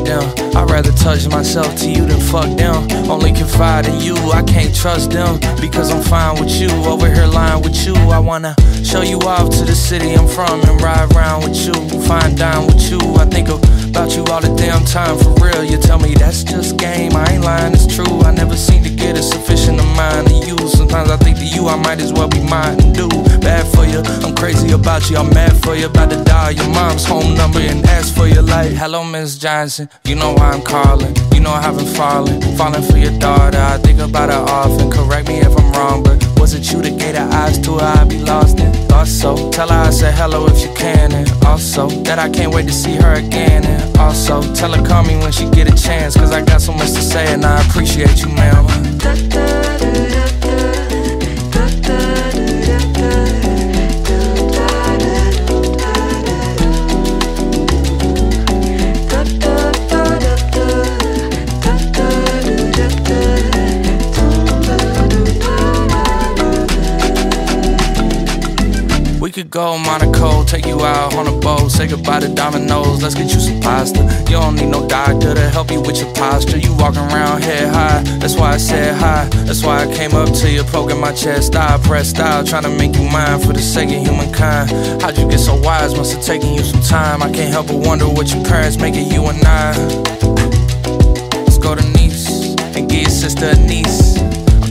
them. I'd rather touch myself to you than fuck them. Only confide in you, I can't trust them. Because I'm fine with you, over here lying with you. I wanna show you off to the city I'm from and ride around with you, fine dine with you. I think about you all the damn time, for real. You tell me that's just game, I ain't lying, it's true. I never seem to get a sufficient amount of you. Sometimes I think to you I might as well be mine and do bad for you. I'm crazy about you, I'm mad for you. About to dial your mom's home number and ask for your life. Hello, Miss Johnson, you know why I'm calling. You know I haven't fallen for your daughter. I think about her often, correct me if I'm wrong, but was it you that gave her eyes to her I'd be lost in? Thought so, tell her I said hello if you can. And also, that I can't wait to see her again. And also, tell her call me when she get a chance, cause I got so much to say and I appreciate you, ma'am. We could go Monaco, take you out on a boat, say goodbye to Domino's, let's get you some pasta. You don't need no doctor to help you with your posture. You walking around head high, that's why I said hi. That's why I came up to you, poking my chest. I pressed out, trying to make you mine for the sake of humankind. How'd you get so wise? Must have taken you some time. I can't help but wonder what your parents make of you and I. Let's go to Nice and get your sister a niece.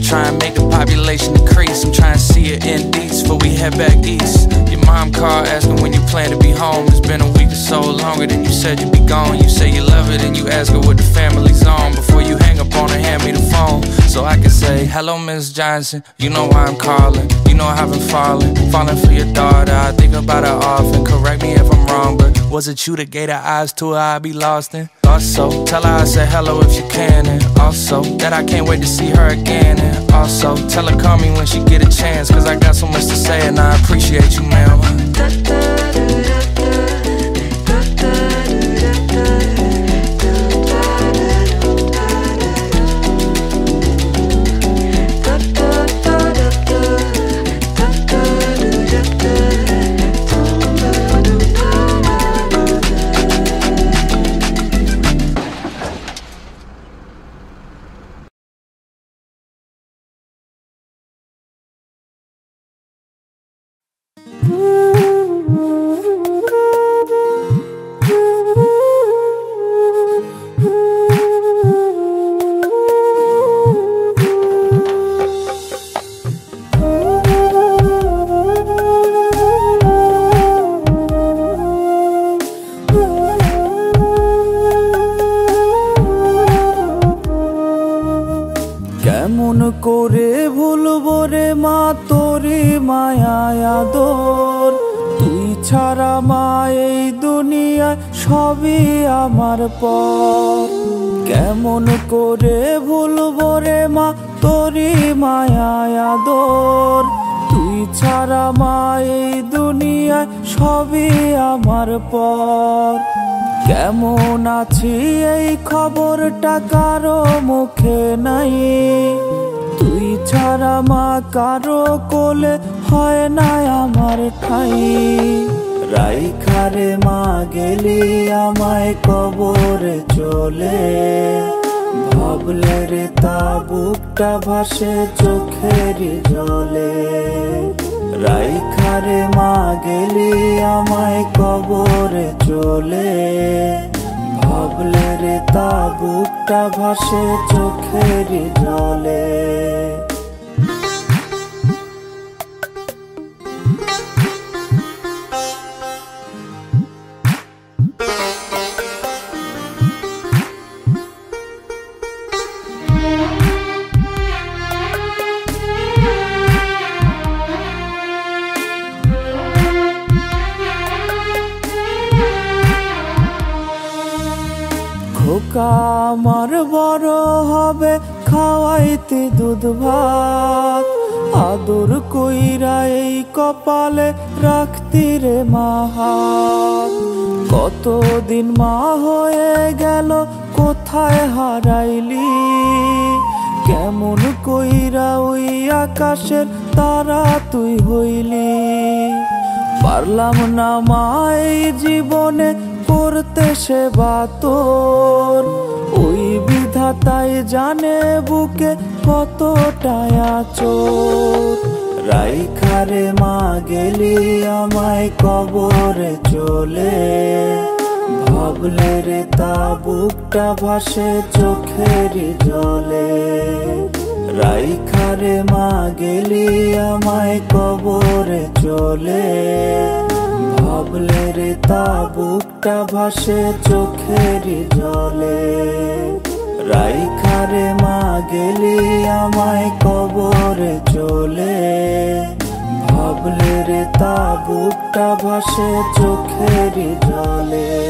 Try and make the population decrease. I'm trying to see it in East before we head back east. Your mom called asking when you plan to be home. It's been a week or so, longer than you said you'd be gone. You say you love it and you ask her what the family's on. Before you hang up on her, hand me the phone so I can say, hello, Miss Johnson, you know why I'm calling. You know I haven't fallen for your daughter. I think about her often, correct me if I'm wrong, but was it you that gave her eyes to her I'd be lost in? Also, tell her I said hello if you can. And also, that I can't wait to see her again. And also, tell her call me when she get a chance, cause I got so much to say and I appreciate you, ma'am. কেমন করে ভুলবো রে মা তোরে মায়া আদর, তুই ছাড়া মা এই দুনিয়ায় সবই আমার পর। কেমন করে ভুলবো রে মা তোরে মায়া আদর, তুই ছাড়া মা এই দুনিয়ায় সবই আমার পর। কেমন আছি এই খবরটা কারো মুখে নাই, তুই ছাড়া মা কারো কোলে হয় না আমার ঠাই। রাইখারে মা গেলি আমায় কবরে চলে, ভাবলে রে তা বুকটা ভাসে চোখের জলে। রাইখারে মা গেলি আমায় কবরে চলে, ভাবলে রে তা বুকটা ভাসে চোখের জলে। খোকা আমার বড় হবে খাওয়াইতে দুধ ভাত, আদর কইরা এই কপালে রাখতি রে মা হাত। কতদিন মা হয়ে গেল কোথায় হারাইলি, কেমন কইরা ওই আকাশের তারা তুই হইলি। পারলাম না মাই জীবনে করতে সেবা তোর, ওই বিধাতাই জানে বুকে কতটা আচর। রাইখারে মা গেলি আমায় কবরে চলে, ভাবলে রে তা বুকটা ভাসে চোখেরই জলে। রাইখারে মা গেলি আমায় কবরে চলে, ভাবলে রে তা বুকটা ভাসে চোখেরই জলে। রাইখারে মা গেলি আমায় কবরে চলে, ভাবলে রে তা বুকটা ভাসে চোখেরই জলে।